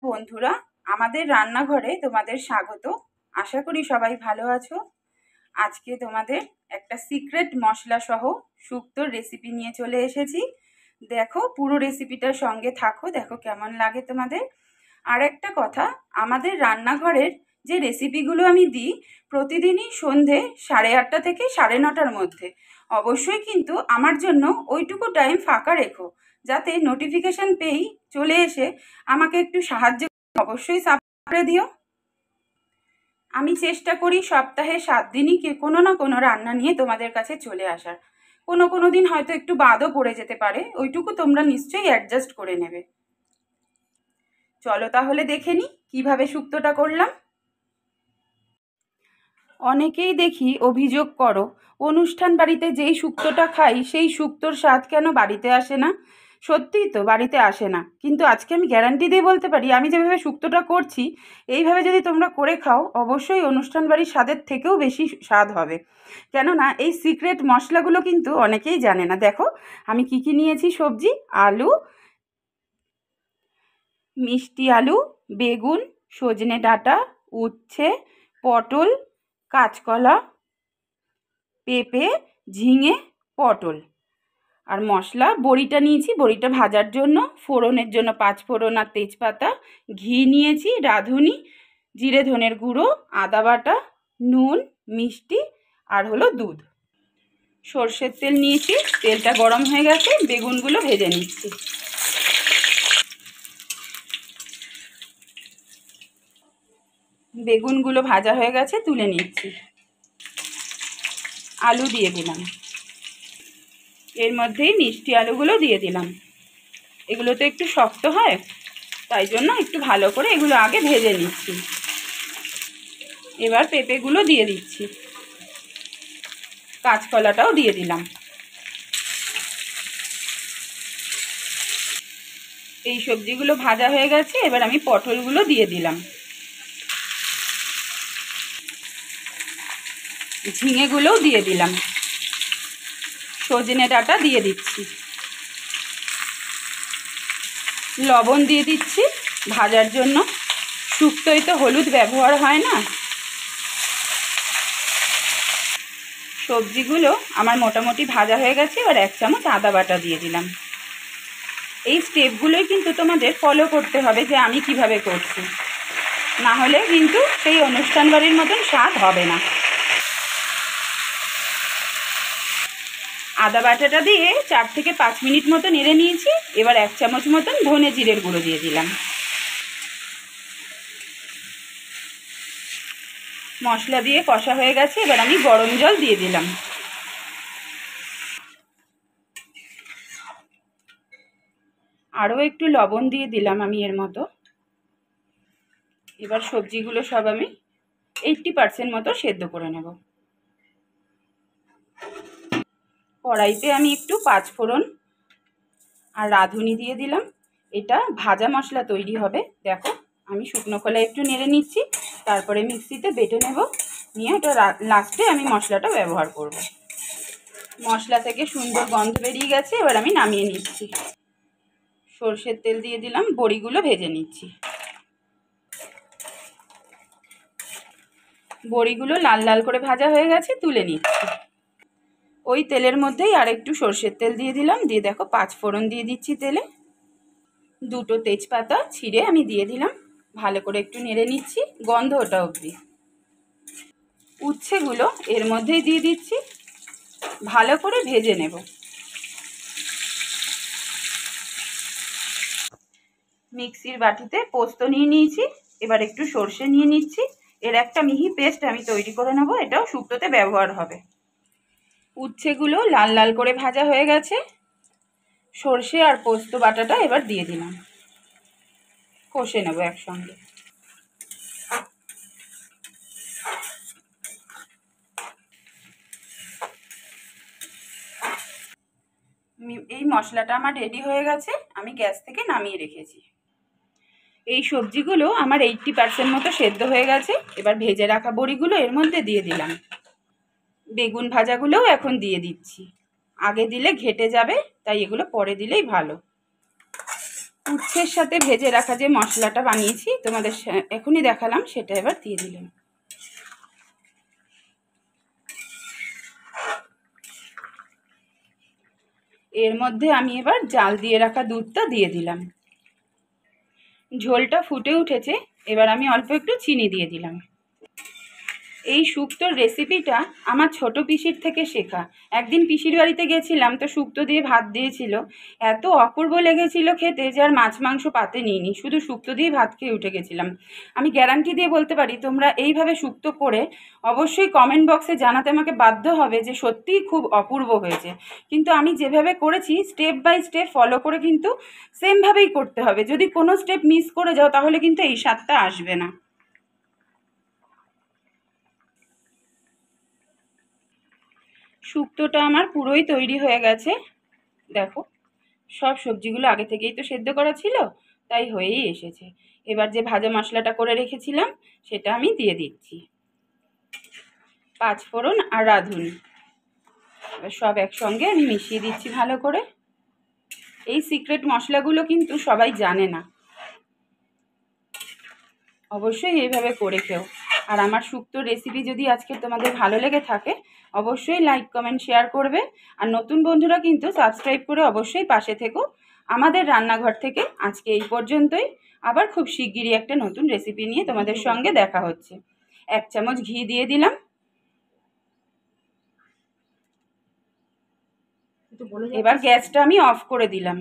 বন্ধুরা, আমাদের রান্নাঘরে তোমাদের স্বাগত। আশা করি সবাই ভালো আছো। আজকে তোমাদের একটা সিক্রেট মশলা সহ শুক্তোর রেসিপি নিয়ে চলে এসেছি। দেখো, পুরো রেসিপিটার সঙ্গে থাকো, দেখো কেমন লাগে তোমাদের। আর একটা কথা, আমাদের রান্নাঘরের যে রেসিপিগুলো আমি দিই প্রতিদিনই সন্ধে 8:30 থেকে 9:30 মধ্যে। অবশ্যই কিন্তু আমার জন্য ওইটুকু টাইম ফাঁকা রেখো, যাতে নোটিফিকেশন পেয়েই চলে এসে আমাকে একটু সাহায্য অবশ্যই সাবস্ক্রাইব করে দিও। আমি চেষ্টা করি সপ্তাহে 7 দিনই কোনো না কোনো রান্না নিয়ে তোমাদের কাছে চলে আসার। কোনো দিন হয়তো একটু বাদও পড়ে যেতে পারে, ওইটুকু তোমরা নিশ্চয়ই অ্যাডজাস্ট করে নেবে। চলো তাহলে দেখে নিই কীভাবে শুক্তোটা করলাম। অনেকেই দেখি অভিযোগ করো, অনুষ্ঠান বাড়িতে যেই শুক্তোটা খাই সেই শুক্তোর স্বাদ কেন বাড়িতে আসে না। সত্যিই তো বাড়িতে আসে না, কিন্তু আজকে আমি গ্যারান্টি দিয়ে বলতে পারি, আমি যেভাবে শুক্তোটা করছি এইভাবে যদি তোমরা করে খাও অবশ্যই অনুষ্ঠান বাড়ির স্বাদের থেকেও বেশি স্বাদ হবে। কেননা এই সিক্রেট মশলাগুলো কিন্তু অনেকেই জানে না। দেখো আমি কি কি নিয়েছি সবজি: আলু, মিষ্টি আলু, বেগুন, সজনে ডাঁটা, উচ্ছে, পটল, কাঁচকলা, পেঁপে, ঝিঙে, পটল। আর মশলা বড়িটা নিয়েছি, বড়িটা ভাজার জন্য, ফোড়নের জন্য 5 ফোড়ন আর তেজপাতা, ঘি নিয়েছি, রাঁধুনি, জিরে ধনের গুঁড়ো, আদা বাটা, নুন, মিষ্টি আর হলো দুধ। সর্ষের তেল নিয়েছি, তেলটা গরম হয়ে গেছে, বেগুনগুলো ভেজে নিচ্ছি। বেগুনগুলো ভাজা হয়ে গেছে, তুলে নিচ্ছি। আলু দিয়ে দিলাম, এর মধ্যেই মিষ্টি আলুগুলো দিয়ে দিলাম। এগুলো তো একটু শক্ত হয়, তাই জন্য একটু ভালো করে এগুলো আগে ভেজে নিচ্ছি। এবার পেঁপেগুলো দিয়ে দিচ্ছি, কাঁচকলাটাও দিয়ে দিলাম। এই সবজিগুলো ভাজা হয়ে গেছে, এবার আমি পটলগুলো দিয়ে দিলাম, ঝিঙেগুলোও দিয়ে দিলাম, সজনে ডাঁটা দিয়ে দিচ্ছি, লবণ দিয়ে দিচ্ছি ভাজার জন্য। শুক্তোয় তো হলুদ ব্যবহার হয় না। সবজিগুলো আমার মোটামুটি ভাজা হয়ে গেছে, এবার 1 চামচ আদা বাটা দিয়ে দিলাম। এই স্টেপগুলোই কিন্তু তোমাদের ফলো করতে হবে, যে আমি কিভাবে করছি, না হলে কিন্তু সেই অনুষ্ঠান বাড়ির মতন স্বাদ হবে না। আদা বাটাটা দিয়ে 4 থেকে 5 মিনিট মতো নেড়ে নিয়েছি। এবার 1 চামচ মতন ধনে জিরের গুঁড়ো দিয়ে দিলাম। মশলা দিয়ে কষা হয়ে গেছে, এবার আমি গরম জল দিয়ে দিলাম। আরও একটু লবণ দিয়ে দিলাম আমি এর মতো। এবার সবজিগুলো সব আমি 80% মতো সেদ্ধ করে নেব। কড়াইতে আমি একটু 5 ফোড়ন আর রাঁধুনি দিয়ে দিলাম। এটা ভাজা মশলা তৈরি হবে। দেখো আমি শুকনো খোলায় একটু নেড়ে নিচ্ছি, তারপরে মিক্সিতে বেটে নেব, নিয়ে ওটা লাস্টে আমি মশলাটা ব্যবহার করব। মশলা থেকে সুন্দর গন্ধ বেরিয়ে গেছে, এবার আমি নামিয়ে নিচ্ছি। সরষের তেল দিয়ে দিলাম, বড়িগুলো ভেজে নিচ্ছি। বড়িগুলো লাল লাল করে ভাজা হয়ে গেছে, তুলে নিচ্ছি। ওই তেলের মধ্যেই আর একটু সরষের তেল দিয়ে দিলাম, দিয়ে দেখো 5 ফোড়ন দিয়ে দিচ্ছি তেলে। 2টো তেজপাতা ছিঁড়ে আমি দিয়ে দিলাম, ভালো করে একটু নেড়ে নিচ্ছি গন্ধ ওটা অবধি। উচ্ছেগুলো এর মধ্যেই দিয়ে দিচ্ছি, ভালো করে ভেজে নেব। মিক্সির বাটিতে পোস্ত নিয়ে নিয়েছি, এবার একটু সর্ষে নিয়ে নিচ্ছি। এর একটা মিহি পেস্ট আমি তৈরি করে নেব, এটাও শুক্তোতে ব্যবহার হবে। উচ্ছেগুলো লাল লাল করে ভাজা হয়ে গেছে, সর্ষে আর পোস্ত বাটাটা এবার দিয়ে দিলাম, কষে নেব একসঙ্গে। এই মশলাটা আমার রেডি হয়ে গেছে, আমি গ্যাস থেকে নামিয়ে রেখেছি। এই সবজিগুলো আমার 80% মতো সেদ্ধ হয়ে গেছে। এবার ভেজে রাখা বড়িগুলো এর মধ্যে দিয়ে দিলাম। বেগুন ভাজাগুলোও এখন দিয়ে দিচ্ছি, আগে দিলে ঘেটে যাবে, তাই এগুলো পরে দিলেই ভালো। উচ্ছের সাথে ভেজে রাখা যে মশলাটা বানিয়েছি তোমাদের এখনই দেখালাম, সেটা এবার দিয়ে দিলাম। এর মধ্যে আমি এবার জাল দিয়ে রাখা দুধটা দিয়ে দিলাম। ঝোলটা ফুটে উঠেছে, এবার আমি অল্প একটু চিনি দিয়ে দিলাম। এই শুক্তোর রেসিপিটা আমার ছোট পিসির থেকে শেখা। একদিন পিসির বাড়িতে গেছিলাম, তো শুক্তো দিয়ে ভাত দিয়েছিল, এত অপূর্ব লেগেছিল খেতে যে আর মাছ মাংস পাতে নিইনি, শুধু শুক্তো দিয়ে ভাত খেয়ে উঠে গেছিলাম। আমি গ্যারান্টি দিয়ে বলতে পারি তোমরা এইভাবে শুক্তো করে অবশ্যই কমেন্ট বক্সে জানাতে আমাকে বাধ্য হবে যে সত্যিই খুব অপূর্ব হয়েছে। কিন্তু আমি যেভাবে করেছি স্টেপ বাই স্টেপ ফলো করে কিন্তু সেমভাবেই করতে হবে। যদি কোনো স্টেপ মিস করে যাও তাহলে কিন্তু এই স্বাদটা আসবে না। শুক্তোটা আমার পুরোই তৈরি হয়ে গেছে। দেখো, সব সবজিগুলো আগে থেকেই তো সেদ্ধ করা ছিল, তাই হয়েই এসেছে। এবার যে ভাজা মশলাটা করে রেখেছিলাম সেটা আমি দিয়ে দিচ্ছি, 5 ফোড়ন আর রাঁধুনি। এবার সব একসঙ্গে আমি মিশিয়ে দিচ্ছি ভালো করে। এই সিক্রেট মশলাগুলো কিন্তু সবাই জানে না, অবশ্যই এইভাবে করে খেও। আর আমার শুক্তোর রেসিপি যদি আজকে তোমাদের ভালো লেগে থাকে অবশ্যই লাইক কমেন্ট শেয়ার করবে। আর নতুন বন্ধুরা কিন্তু সাবস্ক্রাইব করে অবশ্যই পাশে থেকো। আমাদের রান্নাঘর থেকে আজকে এই পর্যন্তই। আবার খুব শিগগিরই একটা নতুন রেসিপি নিয়ে তোমাদের সঙ্গে দেখা হচ্ছে। 1 চামচ ঘি দিয়ে দিলাম। এবার গ্যাসটা আমি অফ করে দিলাম।